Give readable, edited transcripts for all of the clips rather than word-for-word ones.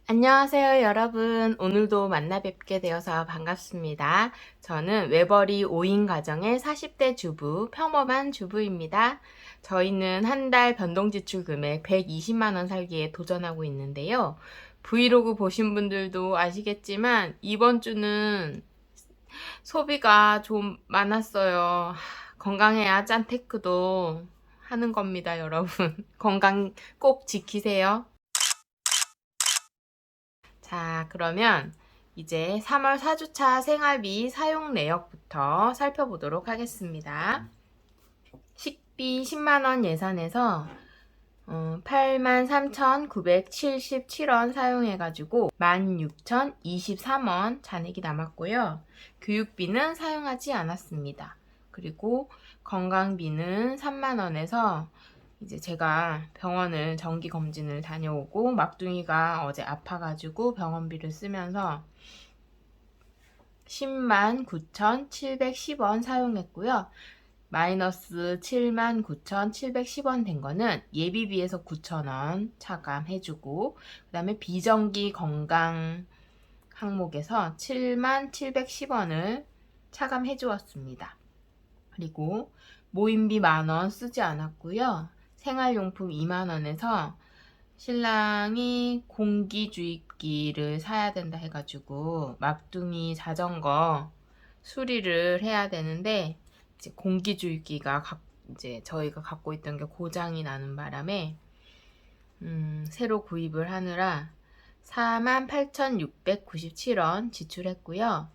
안녕하세요, 여러분. 오늘도 만나 뵙게 되어서 반갑습니다. 저는 외벌이 5인 가정의 40대 주부, 평범한 주부입니다. 저희는 한 달 변동지출 금액 120만 원 살기에 도전하고 있는데요. 브이로그 보신 분들도 아시겠지만 이번 주는 소비가 좀 많았어요. 건강해야 짠테크도 하는 겁니다, 여러분. 건강 꼭 지키세요. 자, 그러면 이제 3월 4주차 생활비 사용 내역부터 살펴보도록 하겠습니다. 식비 10만원 예산에서 83,977원 사용해가지고 16,023원 잔액이 남았고요. 교육비는 사용하지 않았습니다. 그리고 건강비는 3만원에서 이제 제가 병원을 정기 검진을 다녀오고 막둥이가 어제 아파가지고 병원비를 쓰면서 10만 9,710원 사용했고요. 마이너스 79,710원 된 거는 예비비에서 9,000원 차감해주고, 그 다음에 비정기 건강 항목에서 77,10원을 차감해 주었습니다. 그리고 모임비 만원 쓰지 않았고요. 생활용품 2만원에서 신랑이 공기주입기를 사야 된다 해가지고 막둥이 자전거 수리를 해야 되는데, 이제 공기주입기가 이제 저희가 갖고 있던 게 고장이 나는 바람에 새로 구입을 하느라 48,697원 지출했고요.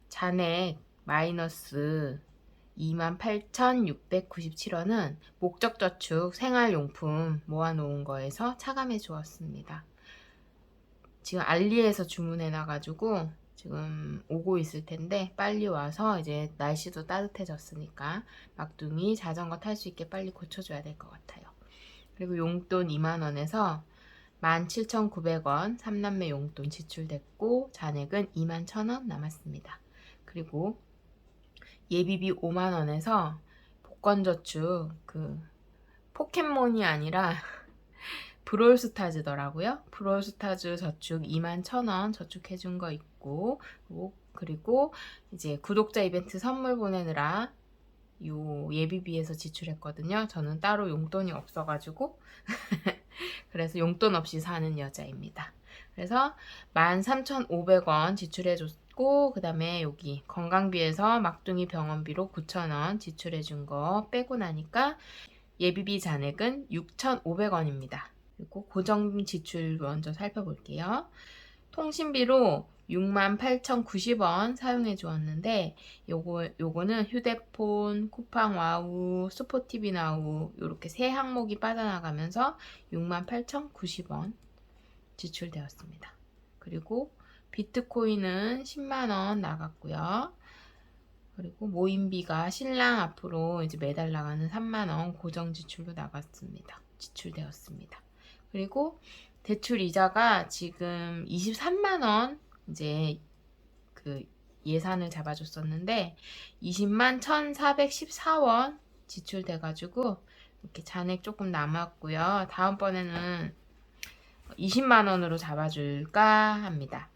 잔액 마이너스 28,697원은 목적저축 생활용품 모아놓은 거에서 차감해 주었습니다. 지금 알리에서 주문해놔가지고 지금 오고 있을 텐데 빨리 와서, 이제 날씨도 따뜻해졌으니까 막둥이 자전거 탈 수 있게 빨리 고쳐줘야 될 것 같아요. 그리고 용돈 2만원에서 17,900원 3남매 용돈 지출됐고 잔액은 21,000원 남았습니다. 그리고 예비비 5만원에서 복권저축, 포켓몬이 아니라 브롤스타즈더라고요. 브롤스타즈 저축 21,000원 저축해준 거 있고, 그리고 이제 구독자 이벤트 선물 보내느라 요 예비비에서 지출했거든요. 저는 따로 용돈이 없어가지고 그래서 용돈 없이 사는 여자입니다. 그래서 13,500원 지출해줬고, 그 다음에 여기 건강비에서 막둥이 병원비로 9,000원 지출해준 거 빼고 나니까 예비비 잔액은 6,500원입니다. 그리고 고정 지출 먼저 살펴볼게요. 통신비로 68,090원 사용해 주었는데, 요거는 휴대폰, 쿠팡 와우, 스포티비 나우 이렇게 세 항목이 빠져나가면서 68,090원 지출되었습니다. 그리고 비트코인은 10만원 나갔고요. 그리고 모임비가 신랑 앞으로 이제 매달 나가는 3만원 고정 지출로 지출되었습니다. 그리고 대출 이자가 지금 23만원 이제 예산을 잡아줬었는데 20만 1,414원 지출돼가지고 이렇게 잔액 조금 남았고요. 다음번에는 20만원으로 잡아줄까 합니다.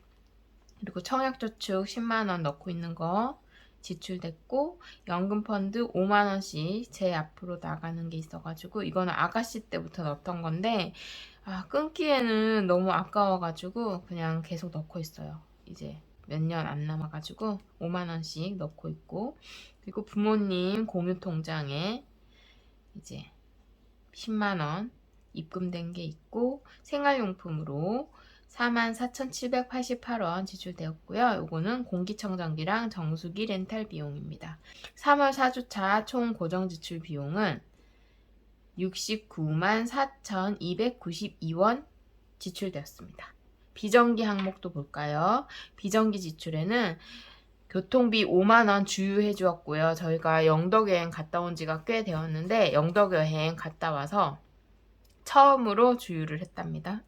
그리고 청약저축 10만원 넣고 있는 거 지출됐고, 연금펀드 5만원씩 제 앞으로 나가는 게 있어가지고 이거는 아가씨 때부터 넣었던 건데 끊기에는 너무 아까워가지고 그냥 계속 넣고 있어요. 이제 몇 년 안 남아가지고 5만원씩 넣고 있고, 그리고 부모님 공유통장에 이제 10만원 입금된 게 있고, 생활용품으로 44,788원 지출되었고요. 요거는 공기청정기랑 정수기 렌탈 비용입니다. 3월 4주차 총 고정 지출 비용은 69만 4,292원 지출되었습니다. 비정기 항목도 볼까요? 비정기 지출에는 교통비 5만원 주유해 주었고요. 저희가 영덕여행 갔다 온 지가 꽤 되었는데 영덕여행 갔다 와서 처음으로 주유를 했답니다.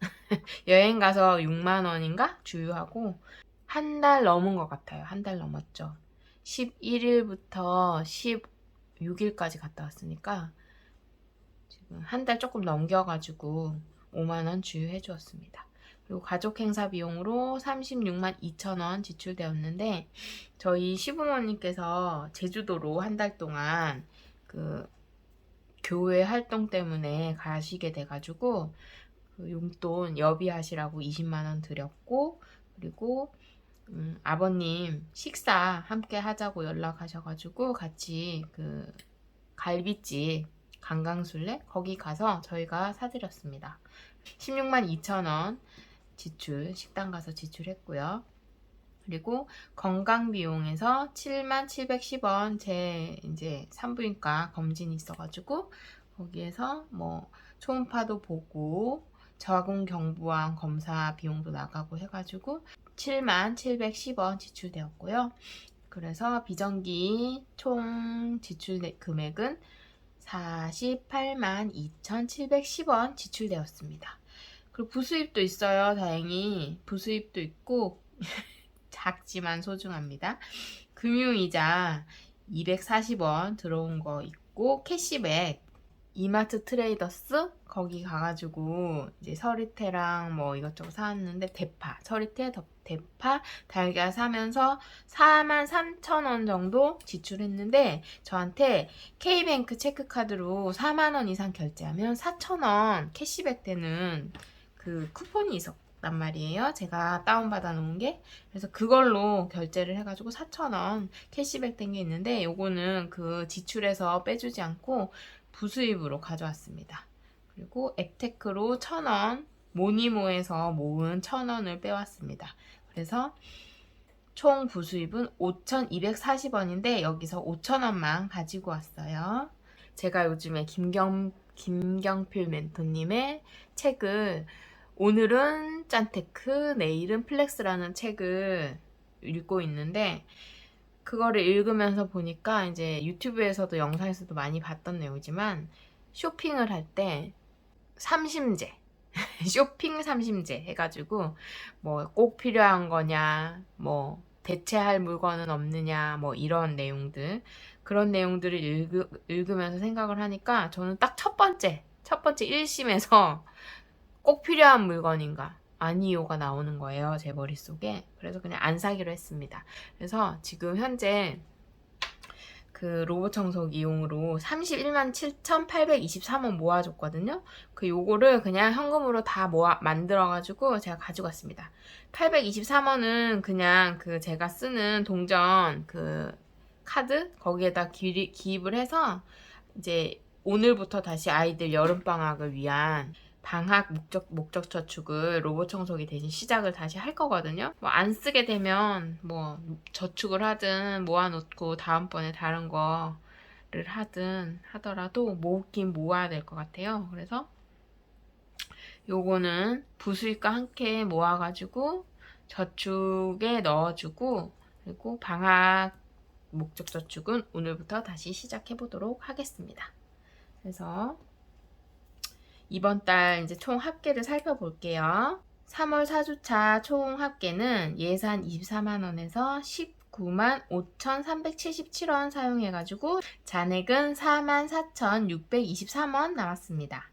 여행 가서 6만원인가 주유하고 한 달 넘은 것 같아요. 한 달 넘었죠. 11일부터 16일까지 갔다 왔으니까 지금 한 달 조금 넘겨가지고 5만원 주유해 주었습니다. 그리고 가족 행사 비용으로 36만 2천 원 지출되었는데 저희 시부모님께서 제주도로 한 달 동안 그 교회 활동 때문에 가시게 돼가지고 그 용돈 여비하시라고 20만 원 드렸고, 그리고 아버님 식사 함께 하자고 연락하셔가지고 같이 그 갈비집 강강술래 거기 가서 저희가 사드렸습니다. 16만 2천 원 식당 가서 지출했고요. 그리고 건강 비용에서 7만 710원 제 이제 산부인과 검진이 있어가지고 거기에서 뭐 초음파도 보고 자궁경부암 검사 비용도 나가고 해가지고 7만 710원 지출되었고요. 그래서 비정기 총 지출 금액은 48만 2,710원 지출되었습니다. 그리고 부수입도 있어요. 다행히 부수입도 있고 작지만 소중합니다. 금융이자 240원 들어온 거 있고, 캐시백 이마트 트레이더스 거기 가가지고 이제 서리태랑 뭐 이것저것 사왔는데 대파 달걀 사면서 43,000원 정도 지출했는데 저한테 K뱅크 체크카드로 4만원 이상 결제하면 4,000원 캐시백 되는 그 쿠폰이 있었단 말이에요. 제가 다운받아 놓은 게. 그래서 그걸로 결제를 해가지고 4,000원 캐시백 된 게 있는데 요거는 그 지출에서 빼주지 않고 부수입으로 가져왔습니다. 그리고 앱테크로 1,000원, 모니모에서 모은 1,000원을 빼왔습니다. 그래서 총 부수입은 5,240원인데 여기서 5,000원만 가지고 왔어요. 제가 요즘에 김경필 멘토님의 책을 오늘은 짠테크, 내일은 플렉스라는 책을 읽고 있는데 그거를 읽으면서 보니까 이제 유튜브에서도 영상에서도 많이 봤던 내용이지만 쇼핑을 할 때 삼심제 쇼핑 삼심제 해가지고 뭐 꼭 필요한 거냐, 뭐 대체할 물건은 없느냐, 뭐 이런 내용들, 그런 내용들을 읽으면서 생각을 하니까 저는 딱 첫 번째 1심에서 꼭 필요한 물건인가 아니요가 나오는 거예요, 제 머릿속에. 그래서 그냥 안 사기로 했습니다. 그래서 지금 현재 그 로봇 청소기용으로 31만 7,823원 모아줬거든요. 그 요거를 그냥 현금으로 다 만들어가지고 제가 가지고 왔습니다. 823원은 그냥 그 제가 쓰는 동전 그 카드 거기에다 기입을 해서 이제 오늘부터 다시 아이들 여름방학을 위한 방학 목적 저축을 로봇 청소기 대신 시작을 다시 할 거거든요. 뭐 안 쓰게 되면 뭐 저축을 하든 모아놓고 다음번에 다른 거를 하든 하더라도 모으긴 모아야 될 것 같아요. 그래서 요거는 부수익과 함께 모아가지고 저축에 넣어주고, 그리고 방학 목적 저축은 오늘부터 다시 시작해 보도록 하겠습니다. 그래서 이번 달 이제 총 합계를 살펴볼게요. 3월 4주차 총 합계는 예산 24만원에서 19만 5,377원 사용해가지고 잔액은 44,623원 남았습니다.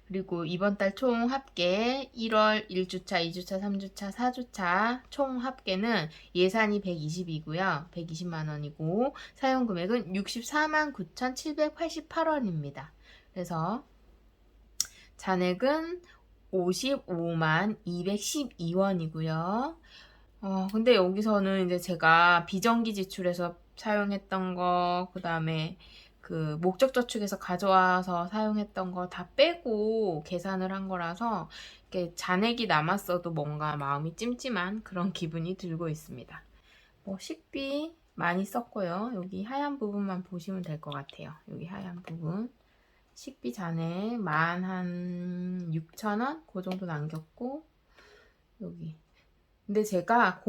그리고 이번 달 총 합계 1월 1주차, 2주차, 3주차, 4주차 총 합계는 예산이 120이고요. 120만원이고 사용금액은 64만 9,788원입니다. 그래서 잔액은 55만 212원이고요. 근데 여기서는 이제 제가 비정기 지출에서 사용했던 거, 그 다음에 그 목적 저축에서 가져와서 사용했던 거 다 빼고 계산을 한 거라서 이렇게 잔액이 남았어도 뭔가 마음이 찜찜한 그런 기분이 들고 있습니다. 식비 많이 썼고요. 여기 하얀 부분만 보시면 될 것 같아요. 여기 하얀 부분. 식비 잔액 16,000원 그 정도 남겼고, 여기 근데 제가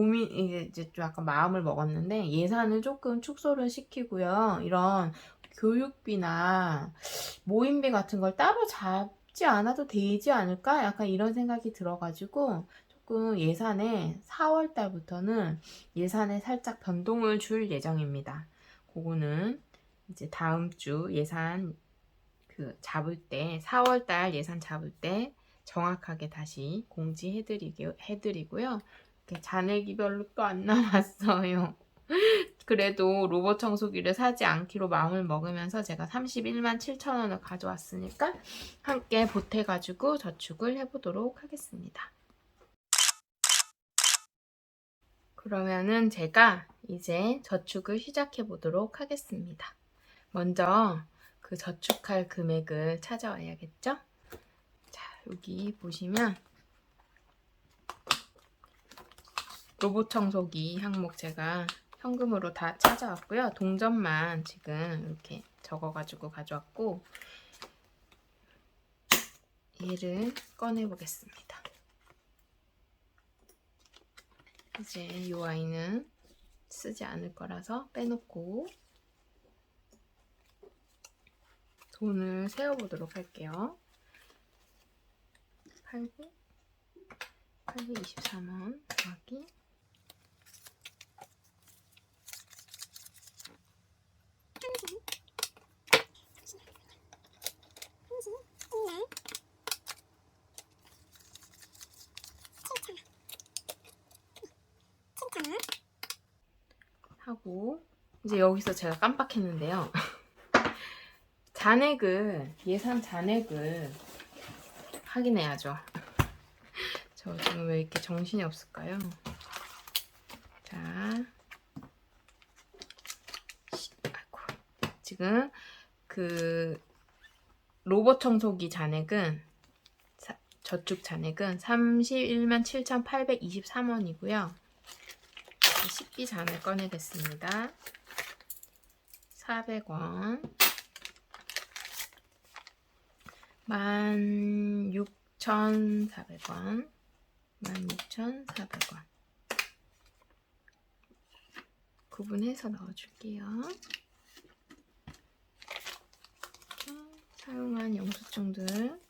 이제 좀 약간 마음을 먹었는데 예산을 조금 축소를 시키고요. 이런 교육비나 모임비 같은 걸 따로 잡지 않아도 되지 않을까? 약간 이런 생각이 들어가지고 조금 예산에 4월 달부터는 예산에 살짝 변동을 줄 예정입니다. 그거는 이제 다음 주 예산 잡을 때, 4월 달 예산 잡을 때 정확하게 다시 공지해드리고요. 이렇게 잔액이 별로 또 안 남았어요. 그래도 로봇 청소기를 사지 않기로 마음을 먹으면서 제가 31만 7천 원을 가져왔으니까 함께 보태가지고 저축을 해보도록 하겠습니다. 그러면은 제가 이제 저축을 시작해 보도록 하겠습니다. 먼저 그 저축할 금액을 찾아와야겠죠? 자, 여기 보시면 로봇 청소기 항목 제가 현금으로 다 찾아왔고요. 동전만 지금 이렇게 적어가지고 가져왔고, 얘를 꺼내 보겠습니다. 이제 이 아이는 쓰지 않을 거라서 빼놓고 돈을 세어보도록 할게요. 823원 더하기 7,000원 하고, 이제 여기서 제가 깜빡했는데요. 예산 잔액을 확인해야죠. 저 지금 왜 이렇게 정신이 없을까요? 자, 아이고. 지금 그 로봇 청소기 잔액은 저축 잔액은 31만 7,823원이고요. 식비 잔을 꺼내겠습니다. 400원, 16,400원, 16,400원 구분해서 넣어줄게요. 사용한 영수증들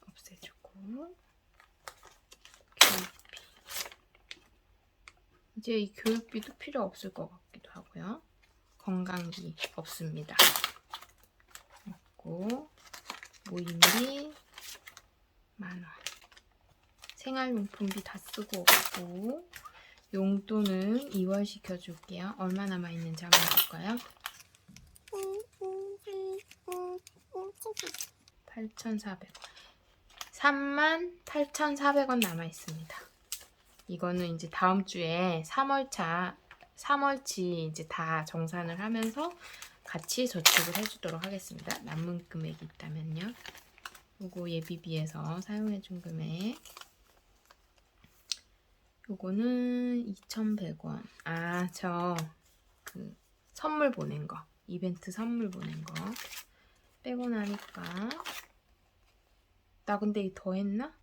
없애주고, 교육비. 이제 이 교육비도 필요 없을 것 같기도 하고요. 건강비 없습니다. 없고, 모임비 10,000원. 생활용품비 다 쓰고 없고, 용돈은 2월 시켜줄게요. 얼마 남아있는지 한번 볼까요? 8,400원. 38,400원 남아있습니다. 이거는 이제 다음 주에 3월치 이제 다 정산을 하면서 같이 저축을 해주도록 하겠습니다. 남은 금액이 있다면요. 요거 예비비에서 사용해준 금액. 요거는 2,100원. 아, 저 그 선물 보낸 거, 이벤트 선물 보낸 거 빼고 나니까, 나 근데 더 했나?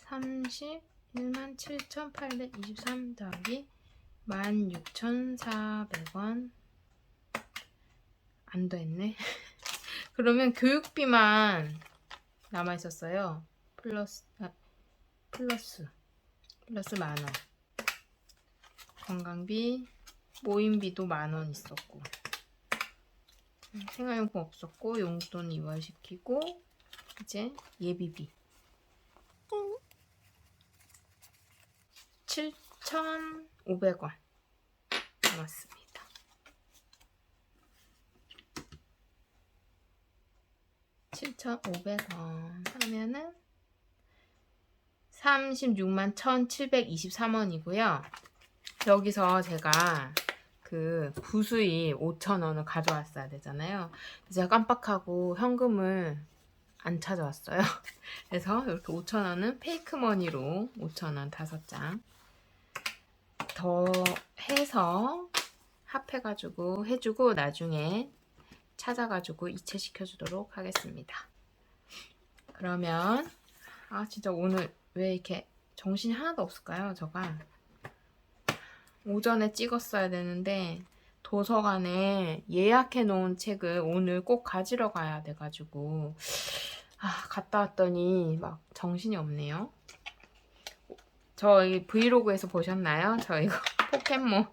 31만 7,823 더하기 16,400원 안 더했네. 그러면 교육비만 남아있었어요. 플러스 10,000원. 건강비, 모임비도 10,000원 있었고, 생활용품 없었고, 용돈 2월 시키고, 이제 예비비 7,500원 남았습니다. (7,500원) 하면은 36만 1,723원이고요. 여기서 제가 그 부수입 5,000원을 가져왔어야 되잖아요. 제가 깜빡하고 현금을 안 찾아왔어요. 그래서 이렇게 5,000원은 페이크머니로 5,000원 5장 더 해서 합해가지고 해주고, 나중에 찾아가지고 이체시켜주도록 하겠습니다. 그러면 진짜 오늘 왜 이렇게 정신이 하나도 없을까요? 저가 오전에 찍었어야 되는데 도서관에 예약해 놓은 책을 오늘 꼭 가지러 가야 돼가지고 갔다 왔더니 막 정신이 없네요. 저희 브이로그에서 보셨나요? 저 이거 포켓몬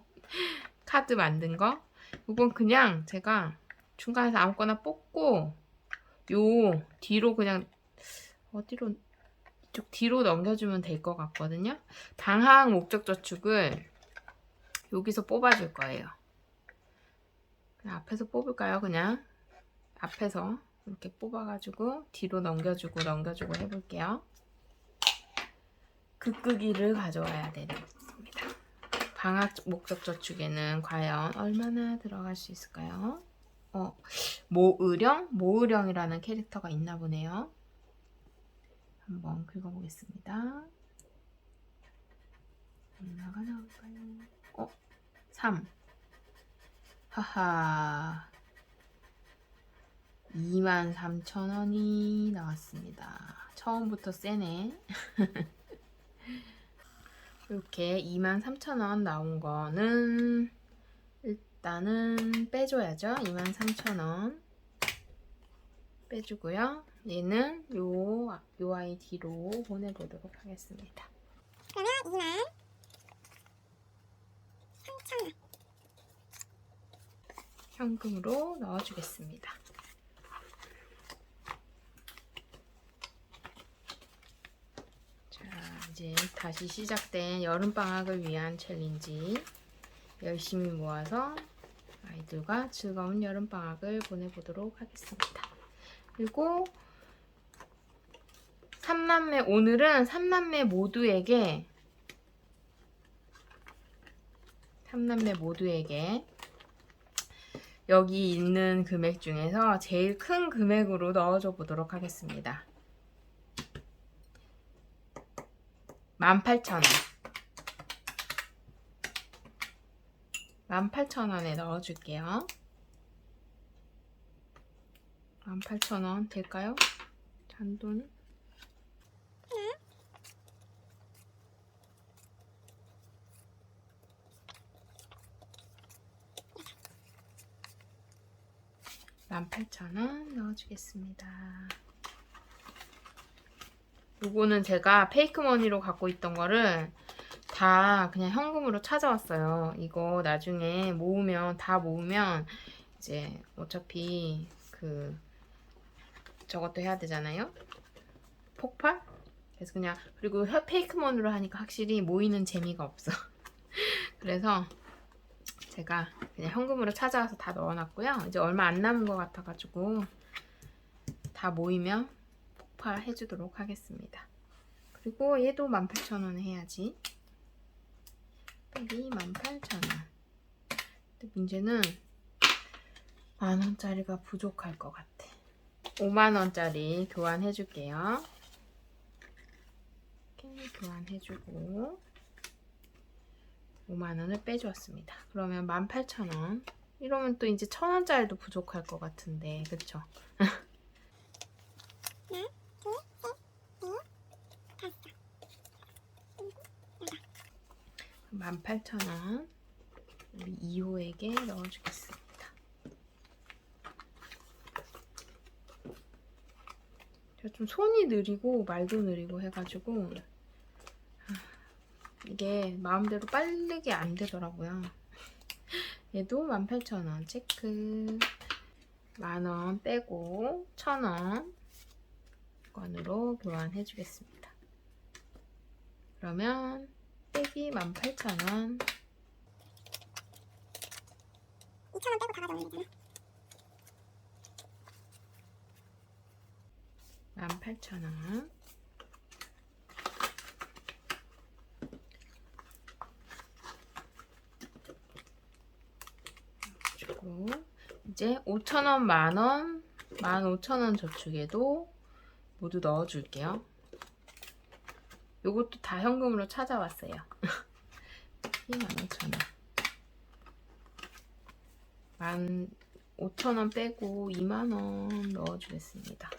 카드 만든 거? 이건 그냥 제가 중간에서 아무거나 뽑고 요 뒤로 그냥 어디로 이쪽 뒤로 넘겨주면 될 것 같거든요. 방학 목적저축을 여기서 뽑아줄 거예요. 그냥 앞에서 뽑을까요? 그냥 앞에서 이렇게 뽑아가지고 뒤로 넘겨주고 해볼게요. 그 끄기를 가져와야 되겠습니다. 방학 목적저축에는 과연 얼마나 들어갈 수 있을까요? 모으령이라는 캐릭터가 있나 보네요. 한번 긁어보겠습니다. 얼마가 나올까요? 3. 하하. 23,000원이 나왔습니다. 처음부터 세네. 이렇게 23,000원 나온 거는 일단은 빼줘야죠. 23,000원 빼주고요. 얘는 요 아이디로 보내보도록 하겠습니다. 그러면 23,000원 현금으로 넣어주겠습니다. 자, 이제 다시 시작된 여름방학을 위한 챌린지 열심히 모아서 아이들과 즐거운 여름방학을 보내보도록 하겠습니다. 그리고 오늘은 3남매 모두에게 여기 있는 금액 중에서 제일 큰 금액으로 넣어줘 보도록 하겠습니다. 18,000원. 18,000원에 넣어줄게요. 18,000원 될까요? 잔돈. 만 18,000원 넣어주겠습니다. 요거는 제가 페이크머니로 갖고 있던 거를 다 그냥 현금으로 찾아왔어요. 이거 나중에 다 모으면 이제 어차피 저것도 해야 되잖아요. 폭발? 그래서 그냥 그리고 페이크머니로 하니까 확실히 모이는 재미가 없어. 그래서 제가 그냥 현금으로 찾아와서 다 넣어놨고요. 이제 얼마 안 남은 것 같아가지고 다 모이면 폭발해주도록 하겠습니다. 그리고 얘도 18,000원 해야지. 빼기 18,000원. 근데 문제는 10,000원짜리가 부족할 것 같아. 50,000원짜리 교환해줄게요. 이렇게 교환해주고 50,000원을 빼주었습니다. 그러면 18,000원. 이러면 또 이제 1,000원짜리도 부족할 것 같은데, 그쵸? 18,000원 우리 2호에게 넣어주겠습니다. 제가 좀 손이 느리고 말도 느리고 해가지고 이게 마음대로 빠르게 안 되더라고요. 얘도 18,000원 체크. 10,000원 빼고 1,000원 건으로 교환해 주겠습니다. 그러면 빼기 18,000원. 2,000원 빼고 다 가져오면 되잖아. 18,000원. 주고 이제 5,000원, 만원, 15,000원 저축에도 모두 넣어줄게요. 요것도 다 현금으로 찾아왔어요. 15,000원. 15,000원 빼고 20,000원 넣어주겠습니다.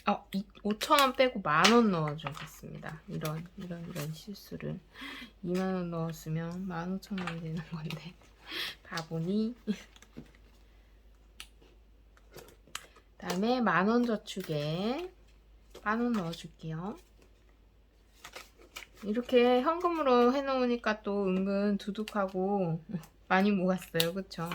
5,000원 빼고 10,000원 넣어주겠습니다. 이런 실수를. 20,000원 넣었으면 15,000원이 되는 건데. 바보니. 다음에 10,000원 저축에 10,000원 넣어줄게요. 이렇게 현금으로 해놓으니까 또 은근 두둑하고 많이 모았어요. 그쵸?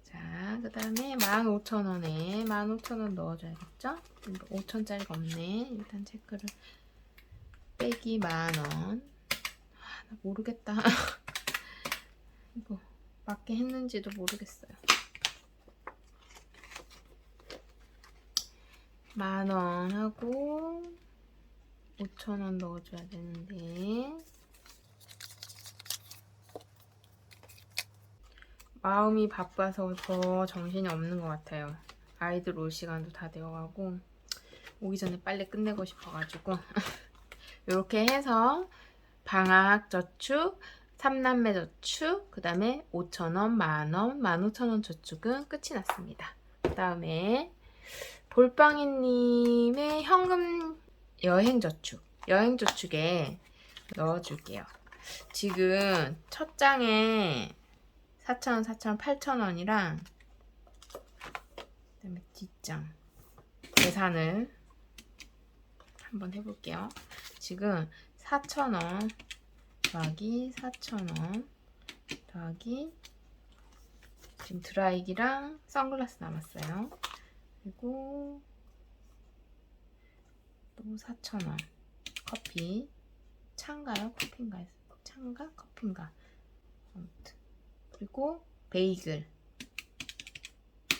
자, 그 다음에 15,000원에 15,000원 넣어줘야겠죠? 5,000짜리가 없네. 일단 체크를. 빼기 10,000원. 나 모르겠다. 이거 맞게 했는지도 모르겠어요. 10,000원 하고 5,000원 넣어줘야 되는데 마음이 바빠서 더 정신이 없는 것 같아요. 아이들 올 시간도 다 되어가고 오기 전에 빨리 끝내고 싶어가지고 이렇게 해서 방학 저축, 3남매 저축, 그 다음에 5,000원, 만원, 15,000원 저축은 끝이 났습니다. 그 다음에 볼빵이님의 현금 여행 저축에 넣어줄게요. 지금 첫 장에 4,000원, 4,000원, 8,000원이랑 그다음에 뒷장 계산을 한번 해볼게요. 지금 4,000원 더하기 4,000원 더하기 지금 드라이기랑 선글라스 남았어요. 그리고 또 4,000원 커피 차인가요? 커피인가요? 차인가? 커피인가? 아무튼 그리고 베이글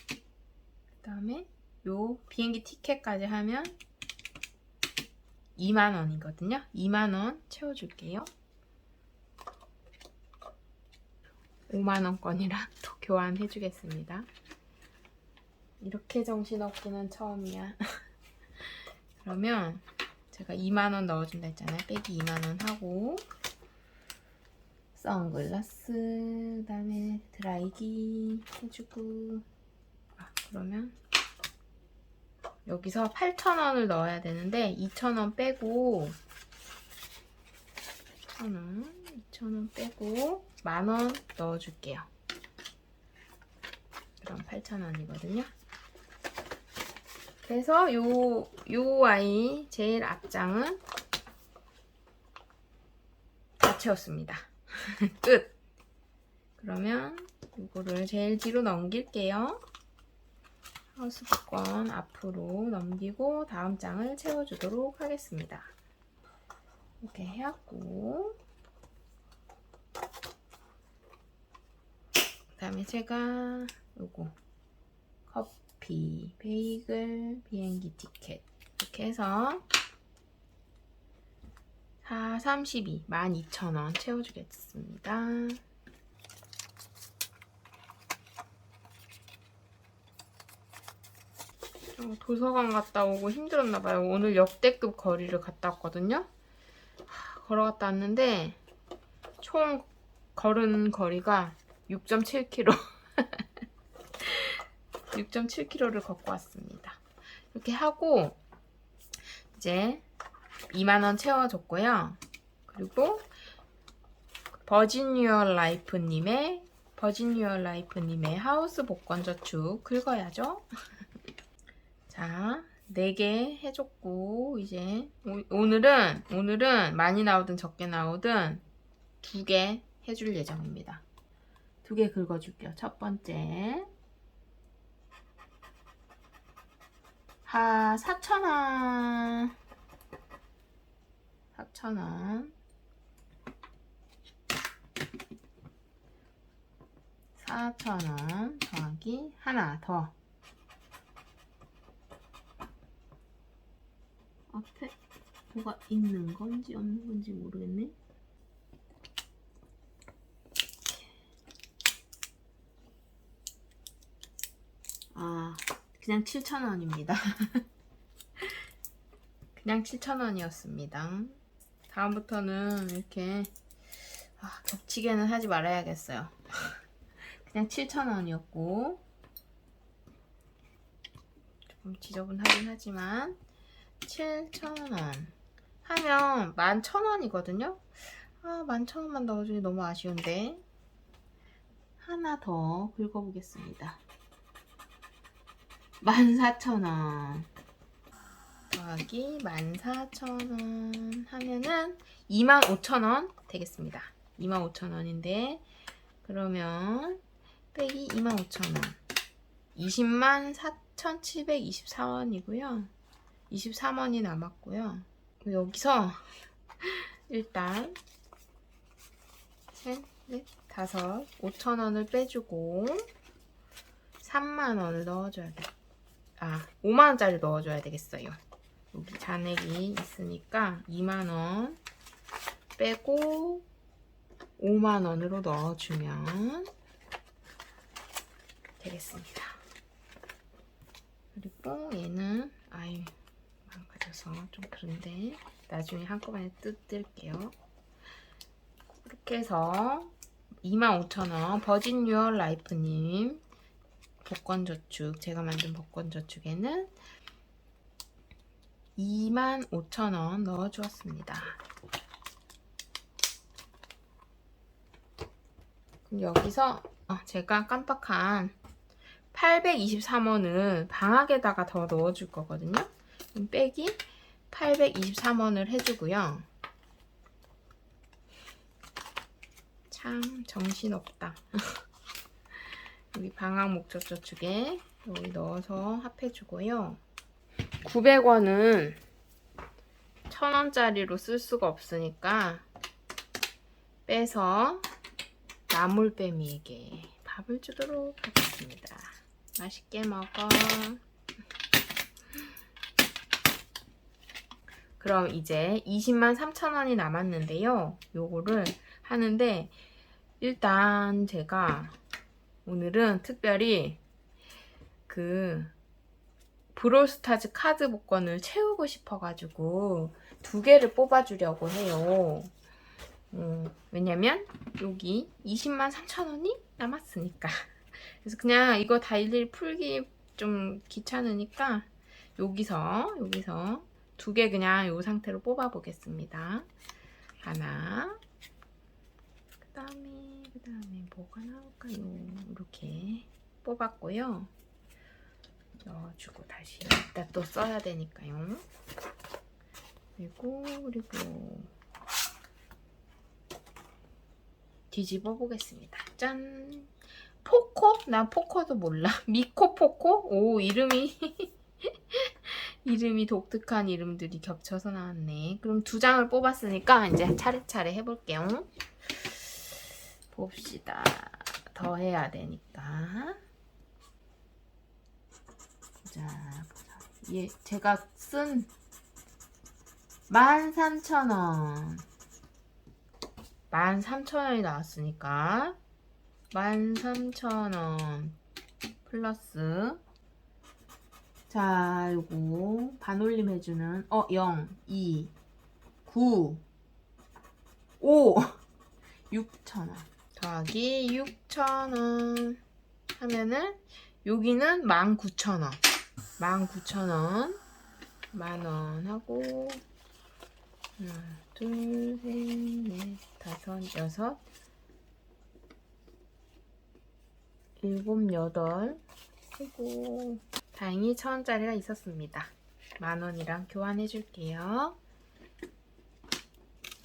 그 다음에 요 비행기 티켓까지 하면 20,000원이거든요. 20,000원 채워줄게요. 50,000원권이랑 또 교환해주겠습니다. 이렇게 정신없기는 처음이야. 그러면 제가 20,000원 넣어준다 했잖아요. 빼기 20,000원 하고 선글라스 그 다음에 드라이기 해주고 그러면 여기서 8,000원을 넣어야 되는데 2,000원 빼고 2,000원 빼고 10,000원 넣어줄게요. 그럼 8,000원이거든요. 그래서 요 아이 제일 앞장은 다 채웠습니다. 끝! 그러면 이거를 제일 뒤로 넘길게요. 하우스 복권 앞으로 넘기고 다음 장을 채워주도록 하겠습니다. 이렇게 해갖고 그 다음에 제가 요거 커피, 베이글, 비행기 티켓 이렇게 해서 4, 32, 12,000원 채워주겠습니다. 도서관 갔다 오고 힘들었나봐요. 오늘 역대급 거리를 갔다 왔거든요. 걸어갔다 왔는데 총 걸은 거리가 6.7km 6.7km를 걷고 왔습니다. 이렇게 하고 이제 20,000원 채워줬고요. 그리고 버진 유어 라이프님의 하우스 복권 저축 긁어야죠. 자, 4개 해줬고 이제 오늘은 많이 나오든 적게 나오든 2개 해줄 예정입니다. 2개 긁어줄게요. 첫 번째 4,000원 4,000원 4,000원 더하기 하나 더 앞에 뭐가 있는 건지 없는 건지 모르겠네. 그냥 7,000원입니다. 그냥 7,000원이었습니다. 다음부터는 이렇게 겹치게는 하지 말아야겠어요. 그냥 7,000원이었고 조금 지저분하긴 하지만 7,000원 하면 11,000원이거든요. 11,000원만 넣어주니 너무 아쉬운데 하나 더 긁어보겠습니다. 14,000원 더하기 14,000원 하면은 25,000원 되겠습니다. 25,000원인데 그러면 빼기 25,000원 204,724원이고요. 23원이 남았고요. 여기서 일단 셋, 넷, 다섯 5,000원을 빼주고 3만원을 넣어줘야 돼. 5만원짜리 넣어줘야 되겠어요. 여기 잔액이 있으니까 2만원 빼고 5만원으로 넣어주면 되겠습니다. 그리고 얘는 망가져서 좀 그런데 나중에 한꺼번에 뜯을게요. 이렇게 해서 25,000원 버진 유얼 라이프님 복권저축, 제가 만든 복권저축에는 25,000원 넣어주었습니다. 그럼 여기서 제가 깜빡한 823원을 방학에다가 더 넣어줄 거거든요. 그럼 빼기 823원을 해주고요. 참 정신없다. 여기 방학 목적저축에 여기 넣어서 합해주고요. 900원은 1,000원짜리로 쓸 수가 없으니까 빼서 나물뱀이에게 밥을 주도록 하겠습니다. 맛있게 먹어. 그럼 이제 203,000원이 남았는데요. 요거를 하는데 일단 제가 오늘은 특별히 그 브롤스타즈 카드 복권을 채우고 싶어가지고 2개를 뽑아주려고 해요. 왜냐면 여기 203,000원이 남았으니까. 그래서 그냥 이거 다 일일이 풀기 좀 귀찮으니까 여기서 2개 그냥 이 상태로 뽑아 보겠습니다. 하나, 그 다음에 뭐가 나올까요? 이렇게 뽑았고요. 넣어주고 다시 이따 또 써야 되니까요. 그리고 뒤집어 보겠습니다. 짠! 포코? 나 포코도 몰라. 미코 포코? 오, 이름이 독특한 이름들이 겹쳐서 나왔네. 그럼 2장을 뽑았으니까 이제 차례차례 해볼게요. 봅시다. 더 해야 되니까. 자, 얘 제가 쓴 13,000원. 13,000원이 나왔으니까 13,000원 플러스 자, 요거 반올림 해주는 0, 2, 9, 5 6,000원 더하기 6,000원 하면은 여기는 19,000원 19,000원 만원 하고 하나, 둘, 셋, 넷, 다섯, 여섯, 일곱, 여덟. 그리고 다행히 1,000원짜리가 있었습니다. 10,000원이랑 교환해 줄게요.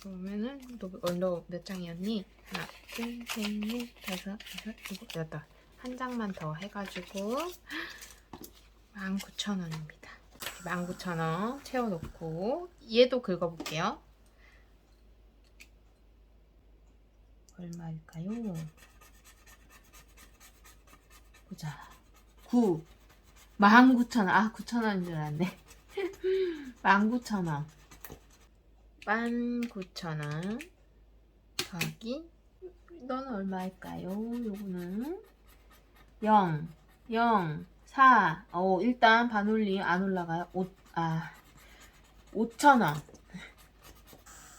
그러면은 너 몇 장이었니? 하나, 둘, 셋, 넷, 다섯, 여섯, 일곱, 여덟. 한 장만 더 해가지고 19,000원입니다. 19,000원 채워놓고 얘도 긁어볼게요. 얼마일까요? 보자. 19,000원. 9,000원인 줄 알았네. 19,000원. 19,000원 더하기 너는 얼마일까요? 요거는 0, 0, 4. 일단 반올림 안 올라가요. 5,000원.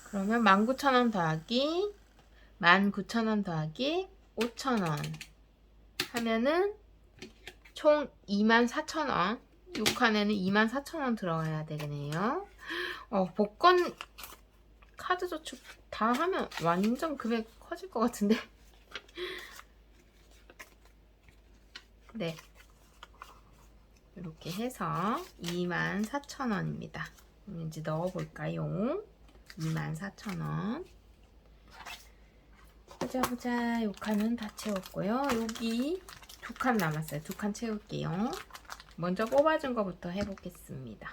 그러면 19,000원 더하기 19,000원 더하기 5,000원 하면은 총 24,000원. 6칸에는 24,000원 들어가야 되겠네요. 복권 카드 저축 다 하면 완전 금액 커질 것 같은데. 네. 이렇게 해서 24,000원입니다. 이제 넣어볼까요? 24,000원. 보자. 요 칸은 다 채웠고요. 여기 2칸 남았어요. 2칸 채울게요. 먼저 뽑아준 거부터 해보겠습니다.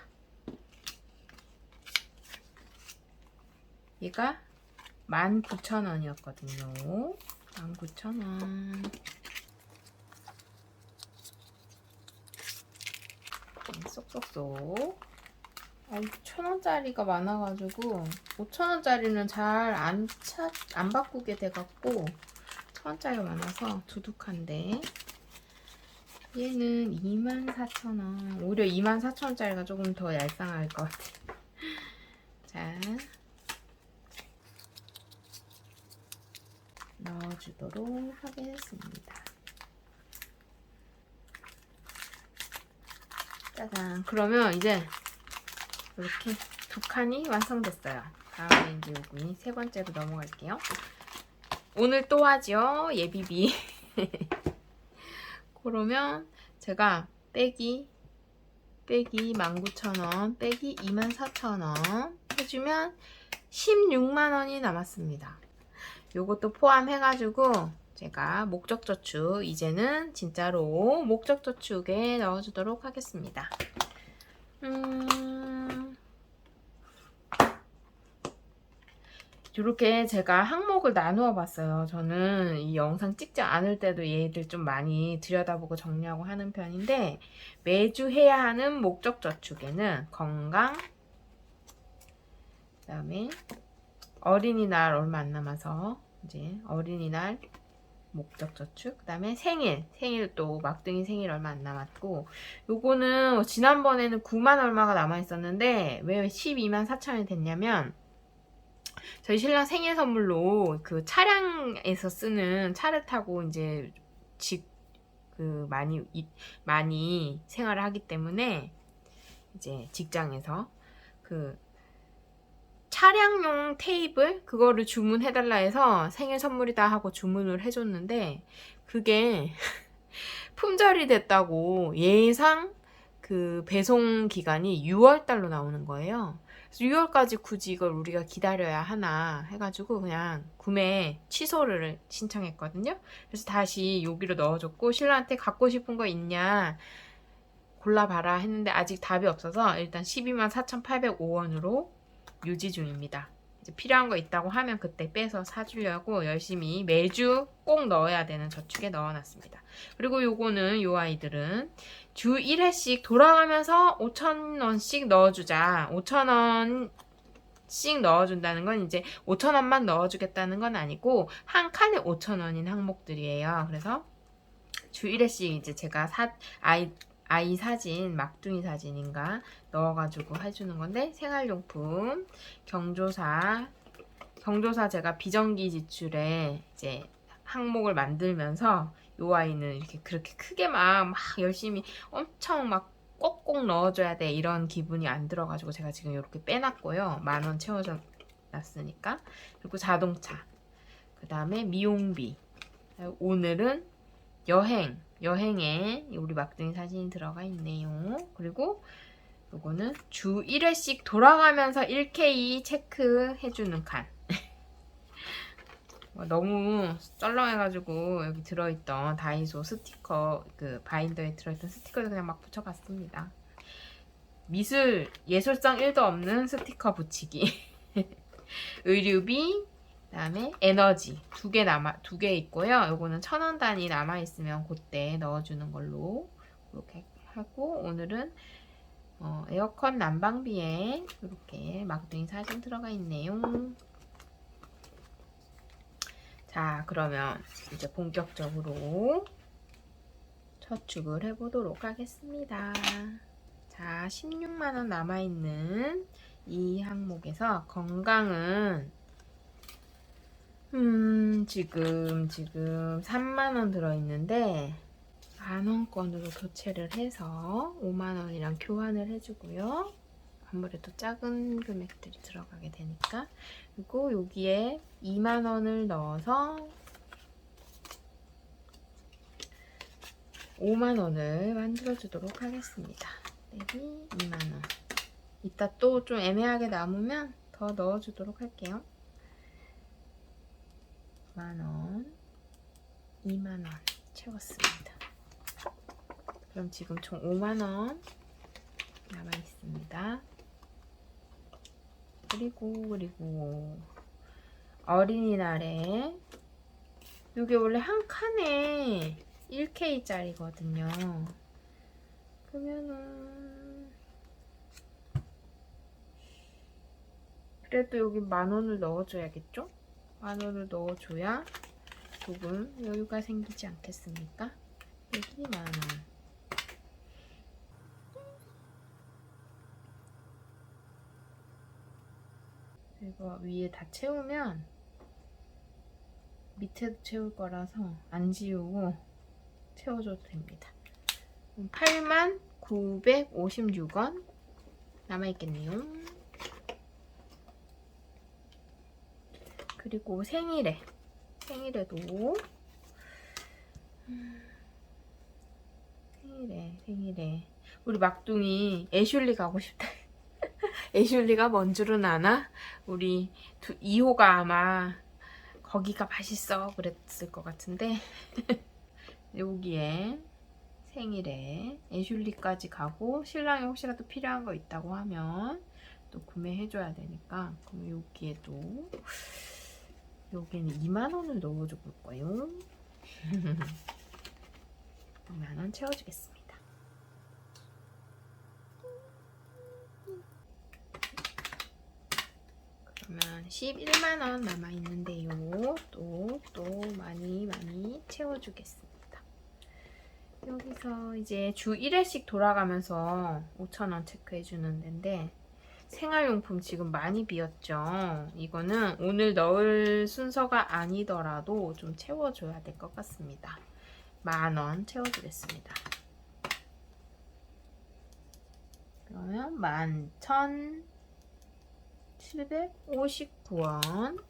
얘가 19,000원이었거든요. 19,000원. 쏙쏙쏙. 1,000원짜리가 많아가지고 5,000원짜리는 잘 안 바꾸게 돼갖고 1,000원짜리가 많아서 두둑한데, 얘는 24,000원. 오히려 24,000원짜리가 조금 더 얄쌍할 것 같아. 자, 넣어주도록 하겠습니다. 짜잔. 그러면 이제 이렇게 2칸이 완성됐어요. 다음에 이제 여기 3번째로 넘어갈게요. 오늘 또 하죠. 예비비. 그러면 제가 빼기 19,000원 빼기 24,000원 해주면 16만원이 남았습니다. 요것도 포함해가지고 제가 목적저축, 이제는 진짜로 목적저축에 넣어주도록 하겠습니다. 이렇게 제가 항목을 나누어 봤어요. 저는 이 영상 찍지 않을 때도 얘들 좀 많이 들여다보고 정리하고 하는 편인데, 매주 해야 하는 목적저축에는 건강, 그 다음에 어린이날 얼마 안 남아서 이제 어린이날 목적저축, 그 다음에 생일 또 막둥이 생일 얼마 안 남았고, 요거는 지난번에는 9만 얼마가 남아있었는데 왜 124,000원이 됐냐면, 저희 신랑 생일 선물로 그 차량에서 쓰는 차를 타고 이제 많이 생활을 하기 때문에, 이제 직장에서 그 차량용 테이블 그거를 주문해달라 해서 생일 선물이다 하고 주문을 해줬는데, 그게 품절이 됐다고 예상 그 배송 기간이 6월달로 나오는 거예요. 그래서 6월까지 굳이 이걸 우리가 기다려야 하나 해가지고 그냥 구매 취소를 신청했거든요. 그래서 다시 여기로 넣어줬고, 신랑한테 갖고 싶은 거 있냐 골라봐라 했는데 아직 답이 없어서 일단 124,805원으로 유지 중입니다. 이제 필요한 거 있다고 하면 그때 빼서 사주려고 열심히 매주 꼭 넣어야 되는 저축에 넣어놨습니다. 그리고 요거는, 요 아이들은 주 1회씩 돌아가면서 5,000원씩 넣어주자. 5,000원씩 넣어준다는 건 이제 5,000원만 넣어주겠다는 건 아니고 한 칸에 5,000원인 항목들이에요. 그래서 주 1회씩 이제 제가 아이 사진, 막둥이 사진인가 넣어가지고 해주는 건데, 생활용품, 경조사 제가 비정기 지출에 이제 항목을 만들면서 요 아이는 이렇게 그렇게 크게 막 열심히 엄청 막 꼭꼭 넣어줘야 돼 이런 기분이 안 들어가지고 제가 지금 이렇게 빼놨고요. 10,000원 채워져 놨으니까. 그리고 자동차, 그 다음에 미용비, 오늘은 여행에 우리 막둥이 사진이 들어가 있네요. 그리고 요거는 주 1회씩 돌아가면서 1K 체크해주는 칸. 너무 썰렁해가지고 여기 들어있던 다이소 스티커, 그 바인더에 들어있던 스티커를 그냥 막 붙여봤습니다. 예술성 1도 없는 스티커 붙이기. 의류비, 그다음에 에너지 두 개 있고요. 요거는 1,000원 단위 남아 있으면 그때 넣어주는 걸로 이렇게 하고, 오늘은 에어컨 난방비에 이렇게 막둥이 사진 들어가 있네요. 자, 그러면 이제 본격적으로 저축을 해보도록 하겠습니다. 자, 16만원 남아있는 이 항목에서 건강은 지금 3만원 들어있는데 10,000원권으로 교체를 해서 5만원이랑 교환을 해주고요. 아무래도 작은 금액들이 들어가게 되니까. 그리고 여기에 2만원을 넣어서 5만 원을 만들어 주도록 하겠습니다. 빼기 2만 원. 이따 또 좀 애매하게 남으면 더 넣어 주도록 할게요. 만 원, 2만 원 채웠습니다. 그럼 지금 총 5만 원 남아 있습니다. 그리고 어린이날에 이게 원래 한 칸에 1K짜리거든요. 그러면은 그래도 여기 만 원을 넣어줘야겠죠? 만 원을 넣어줘야 조금 여유가 생기지 않겠습니까? 여기 만 원. 이거 위에 다 채우면 밑에도 채울 거라서 안 지우고 채워줘도 됩니다. 8956원 남아있겠네요. 그리고 생일에도 생일에 우리 막둥이 애슐리 가고 싶다. 애슐리가 뭔 줄은 아나? 우리 2호가 아마 거기가 맛있어 그랬을 것 같은데 여기에 생일에 애슐리까지 가고 신랑이 혹시라도 필요한 거 있다고 하면 또 구매해줘야 되니까 그럼 여기에도 여기는 2만 원을 넣어줘 볼 거예요. 2만 원 채워주겠습니다. 그러면 11만 원 남아 있는데요. 또 많이 채워주겠습니다. 여기서 이제 주 1회씩 돌아가면서 5,000원 체크해주는 데인데 생활용품 지금 많이 비었죠. 이거는 오늘 넣을 순서가 아니더라도 좀 채워줘야 될 것 같습니다. 10,000원 채워주겠습니다. 그러면 11,759원.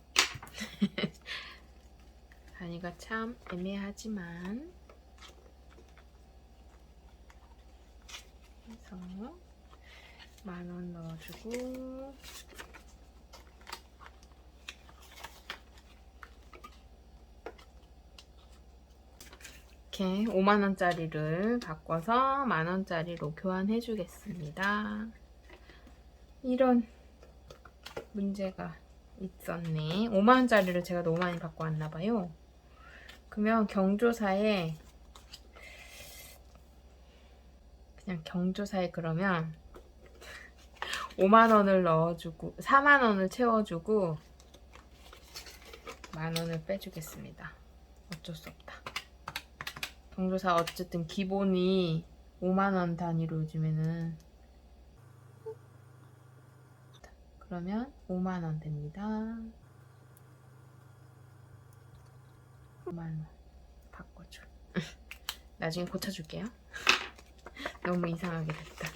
단위가 참 애매하지만 그래서 10,000원 넣어주고 이렇게 5만 원짜리를 바꿔서 10,000원짜리로 교환해 주겠습니다. 이런 문제가 있었네. 5만 원짜리를 제가 너무 많이 갖고 왔나 봐요. 그러면 경조사에 그러면 5만 원을 넣어주고 4만 원을 채워주고 10,000원을 빼주겠습니다. 어쩔 수 없다. 경조사 어쨌든 기본이 5만 원 단위로 요즘에는 그러면 5만 원 됩니다. 5만 원 바꿔줘. 나중에 고쳐줄게요. 너무 이상하게 됐다.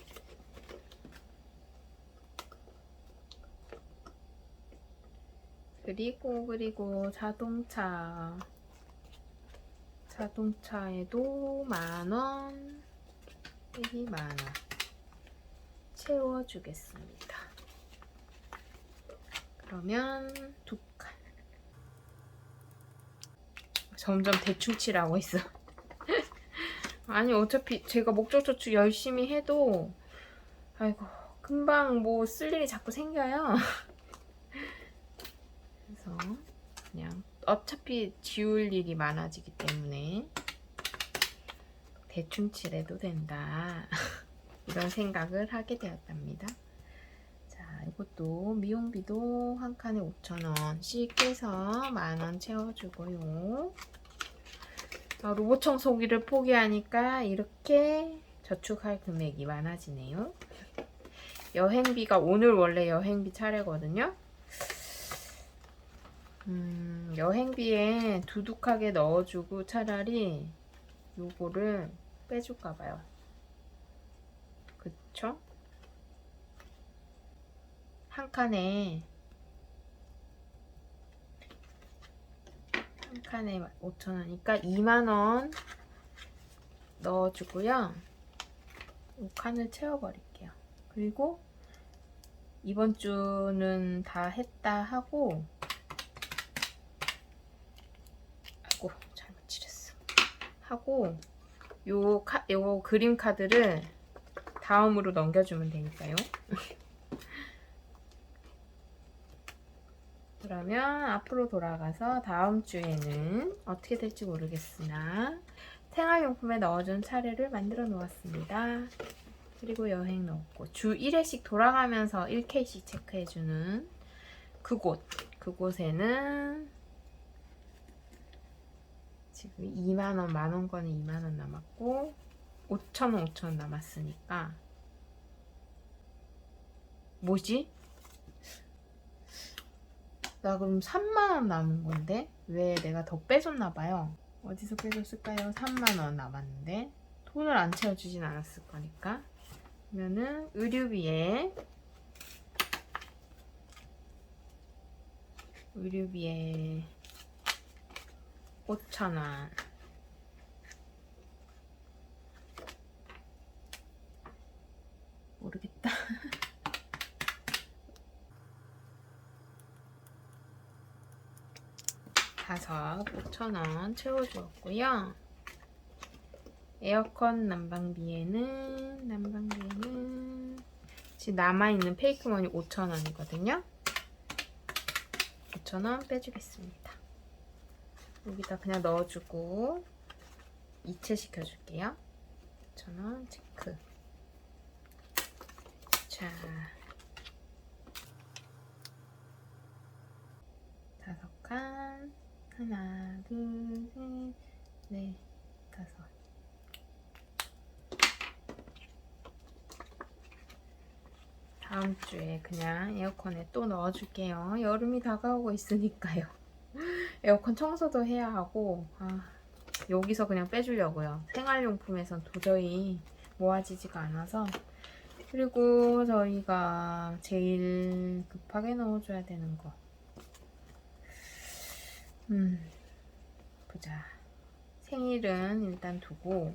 그리고 자동차에도 10,000원 빼기 10,000원 채워주겠습니다. 그러면 2칸. 점점 대충 칠하고 있어. 아니 어차피 제가 목적 저축 열심히 해도 아이고 금방 뭐 쓸 일이 자꾸 생겨요. 그래서 그냥 어차피 지울 일이 많아지기 때문에 대충 칠해도 된다. 이런 생각을 하게 되었답니다. 자, 이것도 미용비도 한 칸에 5,000원씩 해서 10,000원 채워주고요. 로봇 청소기를 포기하니까 이렇게 저축할 금액이 많아지네요. 여행비가 오늘 원래 여행비 차례거든요. 여행비에 두둑하게 넣어주고 차라리 요거를 빼줄까봐요. 그쵸? 한 칸에 5,000원이니까 2만 원 넣어주고요. 이 칸을 채워버릴게요. 그리고 이번 주는 다 했다 하고, 아이고 잘못 칠했어. 하고 요 그림 카드를 다음으로 넘겨주면 되니까요. 그러면 앞으로 돌아가서 다음 주에는 어떻게 될지 모르겠으나 생활용품에 넣어준 차례를 만들어 놓았습니다. 그리고 여행 넣었고 주 1회씩 돌아가면서 1K씩 체크해주는 그곳에는 지금 2만원, 만원권은 2만원 남았고 5천원, 5천원 남았으니까 뭐지? 나 그럼 3만원 남은 건데 왜 내가 더 빼줬나봐요. 어디서 빼줬을까요? 3만원 남았는데 돈을 안 채워주진 않았을 거니까. 그러면은 의류비에 5천원, 모르겠다. 다섯 5천원 채워주었고요. 에어컨 난방비에는 지금 남아있는 페이크머니 5천원이거든요. 5천원 빼주겠습니다. 여기다 그냥 넣어주고 이체 시켜줄게요. 5천원 체크. 자, 5칸. 하나, 둘, 셋, 넷, 5. 다음 주에 그냥 에어컨에 또 넣어줄게요. 여름이 다가오고 있으니까요. 에어컨 청소도 해야 하고, 여기서 그냥 빼주려고요. 생활용품에선 도저히 모아지지가 않아서. 그리고 저희가 제일 급하게 넣어줘야 되는 거. 보자. 생일은 일단 두고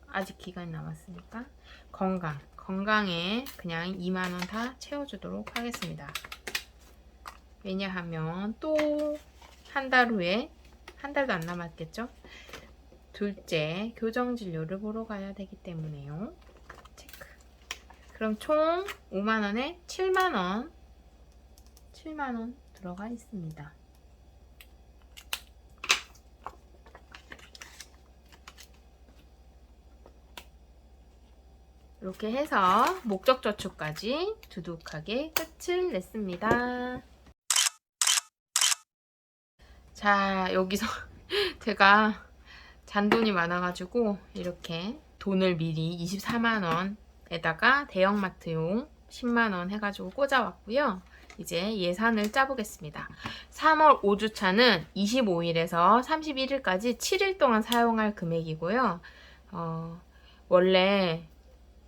아직 기간이 남았으니까 건강에 그냥 2만원 다 채워주도록 하겠습니다. 왜냐하면 또 한 달 후에, 한 달도 안 남았겠죠? 둘째 교정진료를 보러 가야 되기 때문에요. 체크. 그럼 총 5만원에 7만원 들어가 있습니다. 이렇게 해서 목적저축까지 두둑하게 끝을 냈습니다. 자, 여기서 제가 잔돈이 많아가지고 이렇게 돈을 미리 24만원에다가 대형마트용 10만원 해가지고 꽂아왔고요. 이제 예산을 짜보겠습니다. 3월 5주차는 25일에서 31일까지 7일 동안 사용할 금액이고요. 원래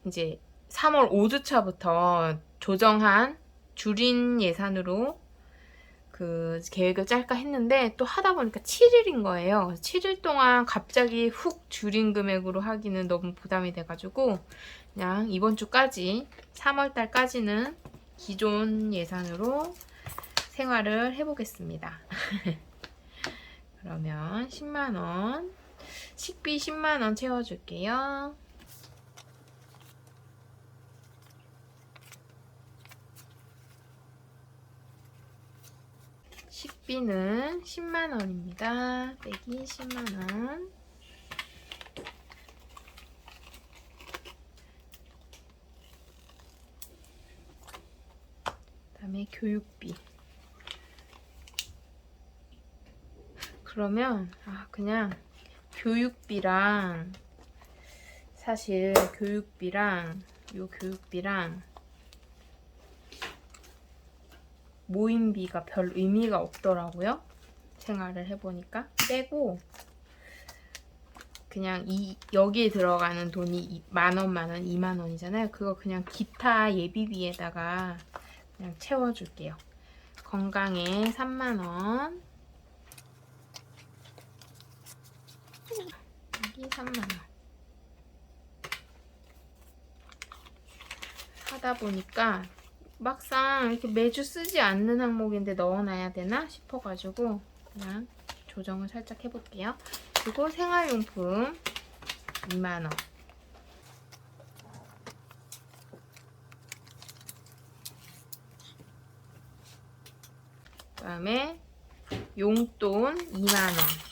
이제 3월 5주차부터 조정한 줄인 예산으로 그 계획을 짤까 했는데 또 하다 보니까 7일인 거예요. 7일 동안 갑자기 훅 줄인 금액으로 하기는 너무 부담이 돼가지고 그냥 이번 주까지 3월달까지는 기존 예산으로 생활을 해보겠습니다. 그러면 10만원 식비 10만원 채워줄게요. 식비는 10만원입니다. 빼기 10만원. 그다음에 교육비. 그러면 그냥 교육비랑 사실 교육비랑 모임비가 별 의미가 없더라고요. 생활을 해보니까 빼고 그냥 여기에 들어가는 돈이 만원, 2만원이잖아요. 그거 그냥 기타 예비비에다가 그냥 채워줄게요. 건강에 3만원. 3만원. 하다 보니까 막상 이렇게 매주 쓰지 않는 항목인데 넣어놔야 되나 싶어가지고 그냥 조정을 살짝 해볼게요. 그리고 생활용품 2만원. 그 다음에 용돈 2만원.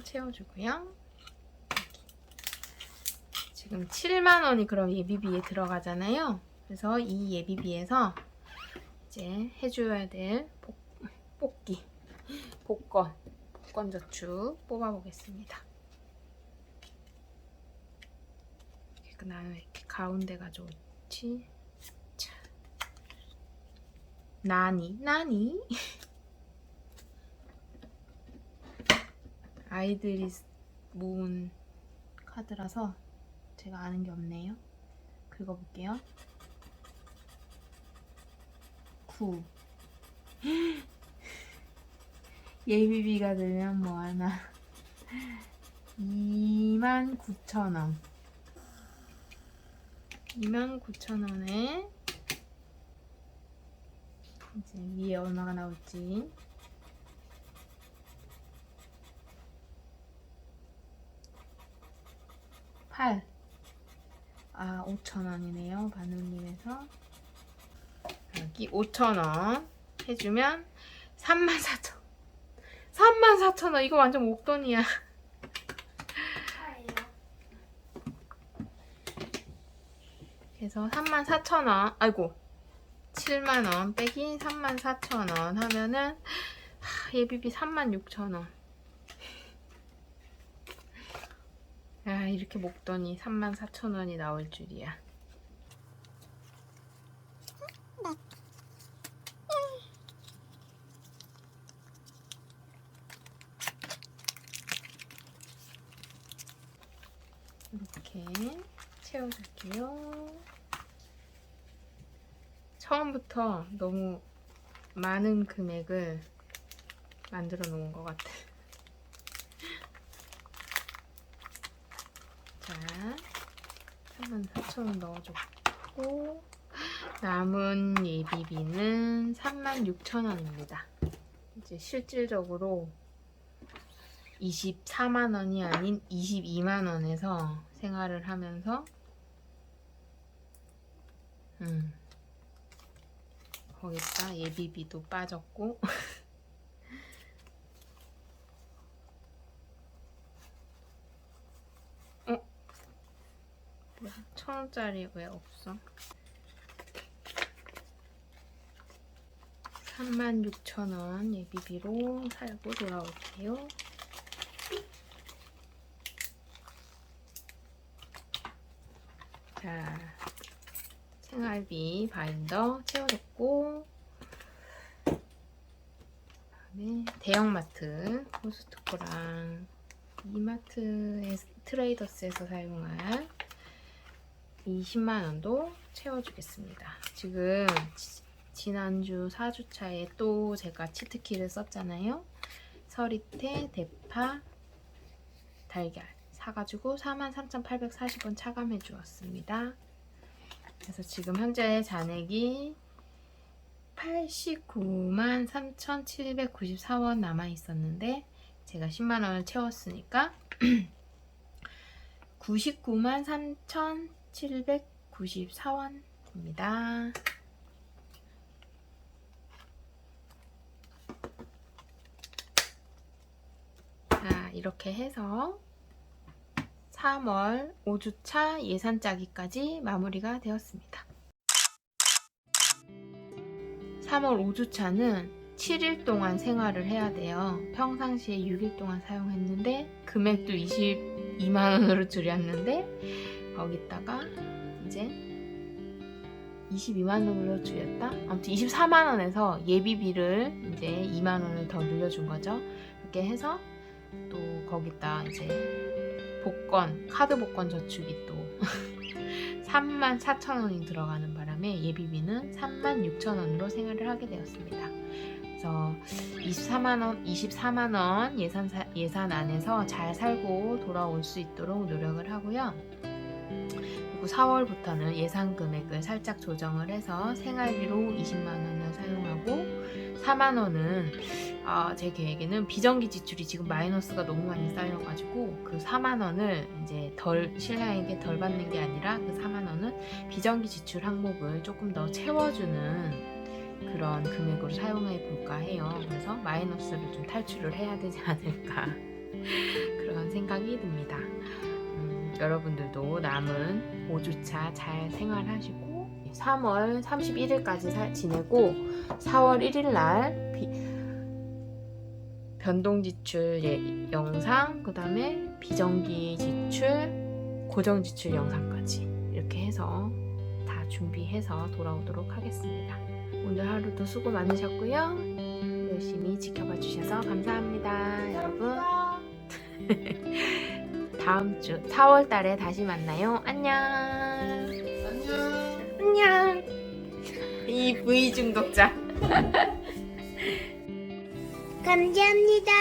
채워주고요. 지금 7만원이 그럼 예비비에 들어가잖아요. 그래서 이 예비비에서 이제 해줘야 될 복권 저축 뽑아보겠습니다. 나는 왜 이렇게 가운데가 좋지? 자. 나니 아이들이 모은 카드라서 제가 아는 게 없네요. 긁어볼게요. 9. 예비비가 되면 뭐하나. 29,000원. 29,000원에 이제 위에 얼마가 나올지. 8. 5,000원이네요. 바누님에서 여기 5,000원 해주면 34,000원. 34,000원. 이거 완전 목돈이야. 그래서 34,000원. 아이고 7만원 빼기 34,000원 하면은 예비비 36,000원. 야, 이렇게 먹더니 34,000원이 나올 줄이야. 이렇게 채워줄게요. 처음부터 너무 많은 금액을 만들어 놓은 것 같아. 자, 34,000원 넣어줬고 남은 예비비는 36,000원입니다. 이제 실질적으로 24만원이 아닌 22만원에서 생활을 하면서 거기다 예비비도 빠졌고 어? 1,000원짜리 왜 없어? 36,000원 예비비로 살고 돌아올게요. 자, 생활비 바인더 채워줬고 그다음에 대형마트 코스트코랑 이마트의 트레이더스에서 사용할 20만원도 채워주겠습니다. 지금 지난주 4주차에 또 제가 치트키를 썼잖아요. 서리태, 대파, 달걀 사가지고 43,840원 차감해 주었습니다. 그래서 지금 현재 잔액이 893,794원 남아 있었는데 제가 10만원을 채웠으니까 993,794원입니다. 자, 이렇게 해서 3월 5주차 예산 짜기까지 마무리가 되었습니다. 3월 5주차는 7일 동안 생활을 해야 돼요. 평상시에 6일 동안 사용했는데 금액도 22만원으로 줄였는데 거기다가 이제 22만원으로 줄였다? 아무튼 24만원에서 예비비를 이제 2만원을 더 늘려준 거죠. 이렇게 해서 또 거기다 이제 카드 복권 저축이 또 34,000원이 들어가는 바람에 예비비는 36,000원으로 생활을 하게 되었습니다. 그래서 24만 원 예산 안에서 잘 살고 돌아올 수 있도록 노력을 하고요. 그리고 4월부터는 예산 금액을 살짝 조정을 해서 생활비로 20만 원을 사용하고 4만 원은 제 계획에는 비정기 지출이 지금 마이너스가 너무 많이 쌓여가지고 그 4만 원을 이제 신랑에게 덜 받는 게 아니라 그 4만 원은 비정기 지출 항목을 조금 더 채워주는 그런 금액으로 사용해 볼까 해요. 그래서 마이너스를 좀 탈출을 해야 되지 않을까 그런 생각이 듭니다. 여러분들도 남은 5주차 잘 생활하시고 3월 31일까지 지내고 4월 1일 날 변동 지출 영상, 그 다음에 비정기 지출, 고정 지출 영상까지 이렇게 해서 다 준비해서 돌아오도록 하겠습니다. 오늘 하루도 수고 많으셨고요. 열심히 지켜봐 주셔서 감사합니다. 여러분. 다음 주 4월 달에 다시 만나요. 안녕. 안녕. 이 V 중독자. 감사합니다.